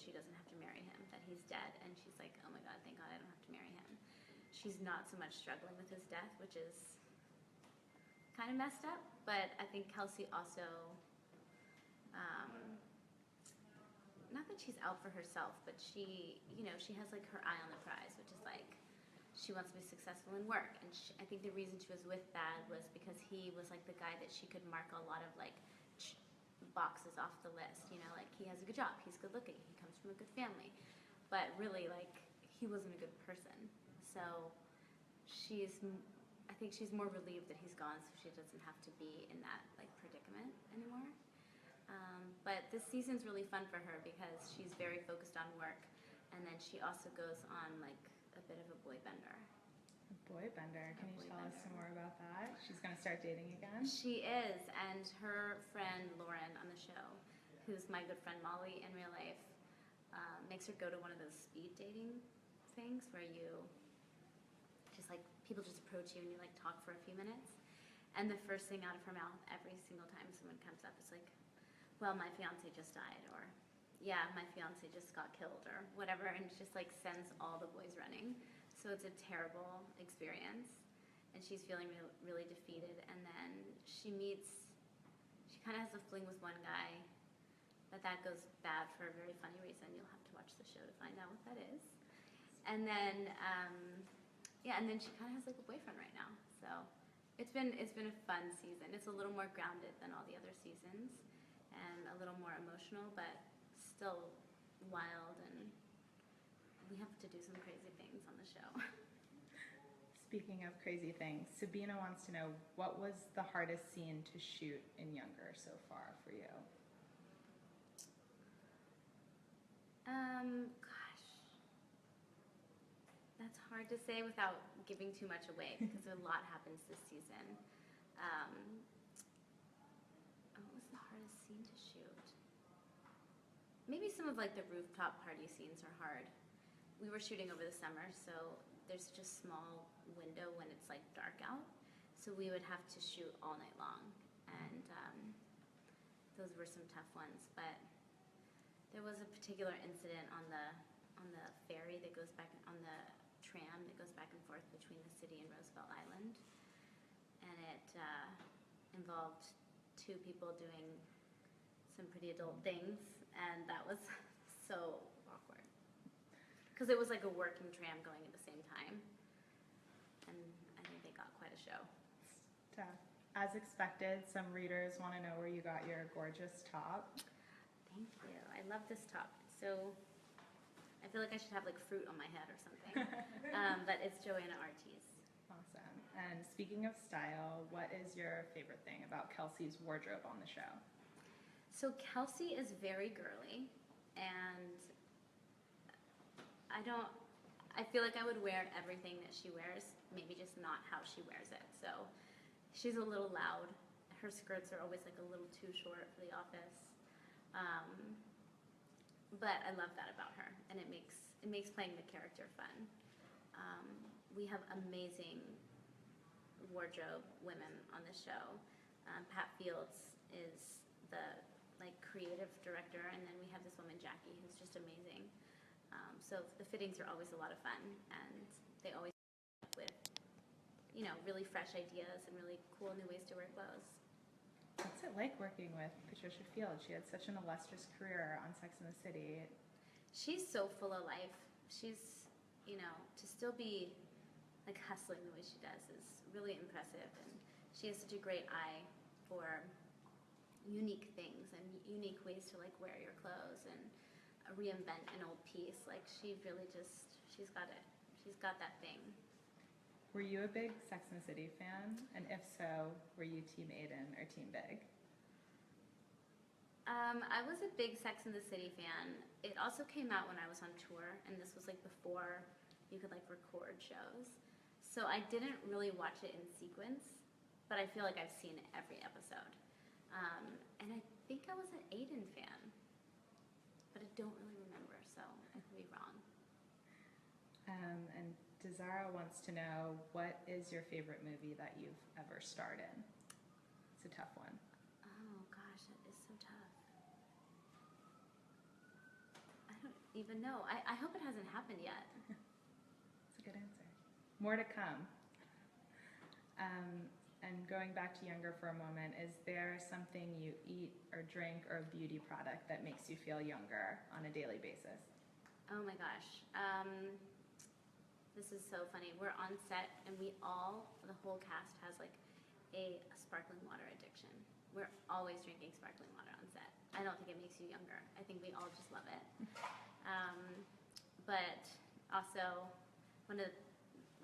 she doesn't have to marry him, that he's dead, and she's like, oh my god, thank god I don't have to marry him. She's not so much struggling with his death, which is kind of messed up, but I think Kelsey also, not that she's out for herself, but she, you know, she has like her eye on the prize, which is like, she wants to be successful in work. And I think the reason she was with Thad was because he was like the guy that she could mark a lot of like boxes off the list. You know, like he has a good job, he's good looking, he comes from a good family. But really, like, he wasn't a good person. So I think she's more relieved that he's gone, so she doesn't have to be in that like predicament anymore. But this season's really fun for her because she's very focused on work, and then she also goes on like a bit of a boy bender. A boy bender. Can you tell us some more about that? She's going to start dating again? She is, and her friend Lauren on the show, who's my good friend Molly in real life, makes her go to one of those speed dating things where you just like, people just approach you and you like talk for a few minutes, and the first thing out of her mouth every single time someone comes up is like, well, my fiance just died, or yeah, my fiance just got killed, or whatever, and it just like sends all the boys running. So it's a terrible experience, and she's feeling really defeated. And then she kind of has a fling with one guy, but that goes bad for a very funny reason. You'll have to watch the show to find out what that is. And then yeah, and then she kind of has like a boyfriend right now. So it's been a fun season. It's a little more grounded than all the other seasons, and a little more emotional, but still wild, and we have to do some crazy things on the show. Speaking of crazy things, Sabina wants to know, what was the hardest scene to shoot in Younger so far for you? Gosh, that's hard to say without giving too much away because a lot happens this season. What was the hardest scene to shoot? Maybe some of like the rooftop party scenes are hard. We were shooting over the summer, so there's such a small window when it's like dark out, so we would have to shoot all night long, and those were some tough ones. But there was a particular incident on the ferry that goes back, on the tram that goes back and forth between the city and Roosevelt Island, and it involved two people doing some pretty adult things, and that was so awkward because it was like a working tram going at the same time, and I think they got quite a show. As expected, some readers want to know where you got your gorgeous top. Thank you. I love this top. So I feel like I should have like fruit on my head or something. But it's Joanna Artis. Awesome. And speaking of style, what is your favorite thing about Kelsey's wardrobe on the show? So Kelsey is very girly, and I feel like I would wear everything that she wears, maybe just not how she wears it. So she's a little loud. Her skirts are always like a little too short for the office. But I love that about her, and it makes playing the character fun. We have amazing wardrobe women on the show. Pat Fields is the like creative director, and then we have this woman Jackie who's just amazing. So the fittings are always a lot of fun, and they always come up with, you know, really fresh ideas and really cool new ways to wear clothes. What's it like working with Patricia Fields? She had such an illustrious career on Sex and the City. She's so full of life. She's, you know, to still be like hustling the way she does is really impressive, and she has such a great eye for unique things and unique ways to like wear your clothes and reinvent an old piece. Like she really just, she's got it. She's got that thing. Were you a big Sex and the City fan? And if so, were you Team Aiden or Team Big? I was a big Sex and the City fan. It also came out when I was on tour, and this was like before you could like record shows. So I didn't really watch it in sequence, but I feel like I've seen every episode. And I think I was an Aiden fan, but I don't really remember, so I could be wrong. And Desara wants to know, what is your favorite movie that you've ever starred in? It's a tough one. Oh gosh, that is so tough. I don't even know. I hope it hasn't happened yet. That's a good answer. More to come. And going back to younger for a moment, is there something you eat or drink or a beauty product that makes you feel younger on a daily basis? Oh my gosh. This is so funny. We're on set and the whole cast has like a sparkling water addiction. We're always drinking sparkling water on set. I don't think it makes you younger. I think we all just love it. But also, one of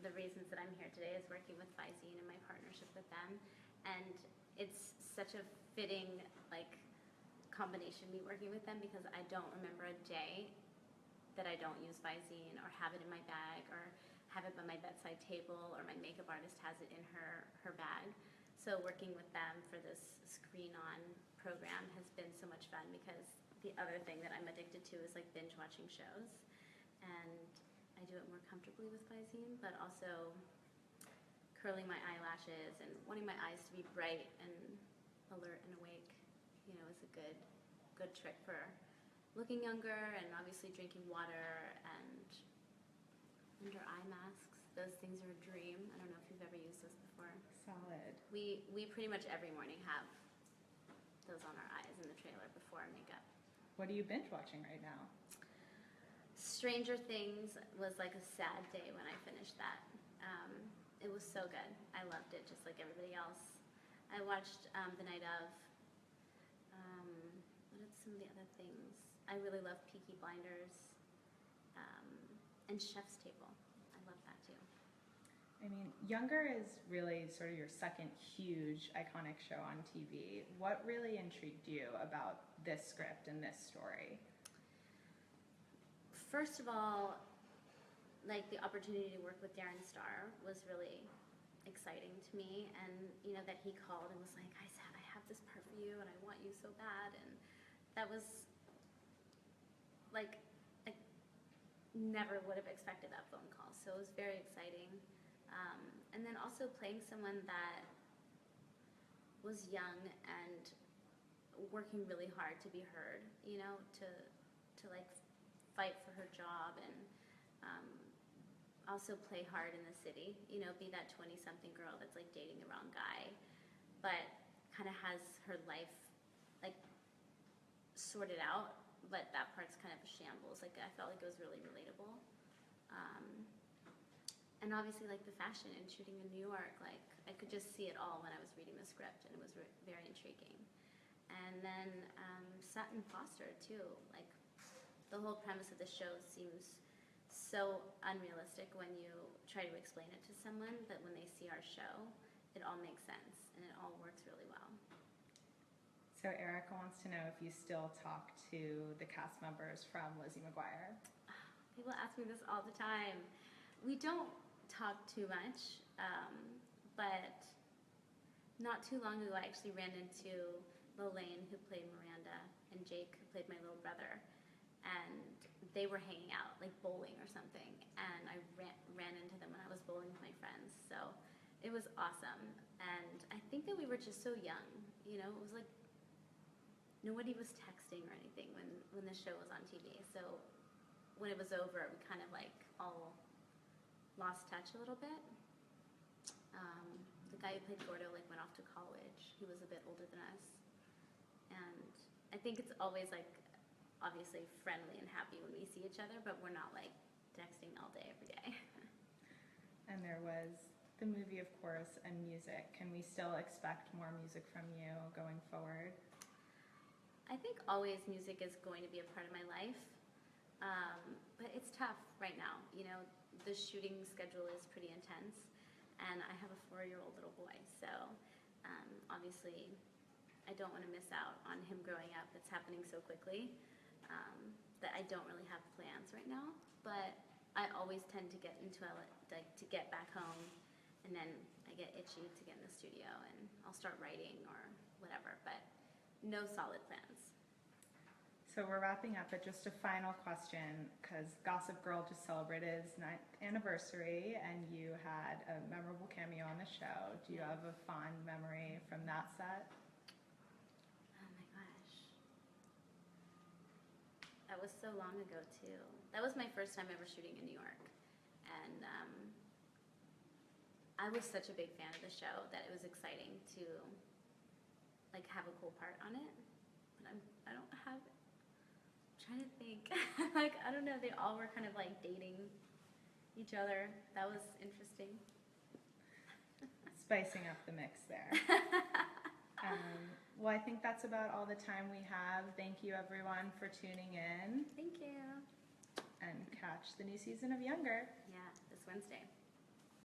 the reasons that I'm here today is working with Visine and my partnership with them. And it's such a fitting combination me working with them because I don't remember a day that I don't use Visine or have it in my bag or have it by my bedside table or my makeup artist has it in her bag. So working with them for this screen-on program has been so much fun because the other thing that I'm addicted to is like binge watching shows. And I do it more comfortably with Visine, but also curling my eyelashes and wanting my eyes to be bright and alert and awake, is a good trick for looking younger, and obviously drinking water and under eye masks. Those things are a dream. I don't know if you've ever used those before. Solid. We pretty much every morning have those on our eyes in the trailer before makeup. What are you binge watching right now? Stranger Things was like a sad day when I finished that. It was so good. I loved it just like everybody else. I watched The Night of. What are some of the other things? I really love Peaky Blinders and Chef's Table. I love that too. I mean, Younger is really sort of your second huge iconic show on TV. What really intrigued you about this script and this story? First of all, the opportunity to work with Darren Star was really exciting to me, and that he called and was like, I have this part for you and I want you so bad, and that was I never would have expected that phone call, so it was very exciting. And then also playing someone that was young and working really hard to be heard, to fight for her job and also play hard in the city, be that 20-something girl that's dating the wrong guy, but kind of has her life sorted out, but that part's kind of a shambles. I felt like it was really relatable. And obviously the fashion and shooting in New York, I could just see it all when I was reading the script, and it was very intriguing. And then Sutton Foster too, the whole premise of the show seems so unrealistic when you try to explain it to someone, but when they see our show, it all makes sense and it all works really well. So Erica wants to know if you still talk to the cast members from Lizzie McGuire. People ask me this all the time. We don't talk too much, but not too long ago I actually ran into Lelaine, who played Miranda, and Jake, who played my little brother. And they were hanging out, bowling or something, and I ran into them when I was bowling with my friends. So it was awesome, and I think that we were just so young. It was nobody was texting or anything when the show was on TV. So when it was over, we kind of all lost touch a little bit. The guy who played Gordo went off to college. He was a bit older than us, and I think it's always obviously friendly and happy when we see each other, but we're not texting all day every day. And there was the movie, of course, and music. Can we still expect more music from you going forward? I think always music is going to be a part of my life, but it's tough right now. The shooting schedule is pretty intense, and I have a 4-year-old little boy, so obviously I don't want to miss out on him growing up. It's happening so quickly. That I don't really have plans right now, but I always tend to get into to get back home, and then I get itchy to get in the studio and I'll start writing or whatever, but no solid plans. So we're wrapping up, but just a final question, because Gossip Girl just celebrated its 9th anniversary and you had a memorable cameo on the show. Do you have a fond memory from that set? Oh my gosh. That That was so long ago too. That was my first time ever shooting in New York, and I was such a big fan of the show that it was exciting to like have a cool part on it. But I don't have. I'm trying to think. Like I don't know. They all were kind of like dating each other. That was interesting. Spicing up the mix there. Well, I think that's about all the time we have. Thank you, everyone, for tuning in. Thank you. And catch the new season of Younger. Yeah, this Wednesday.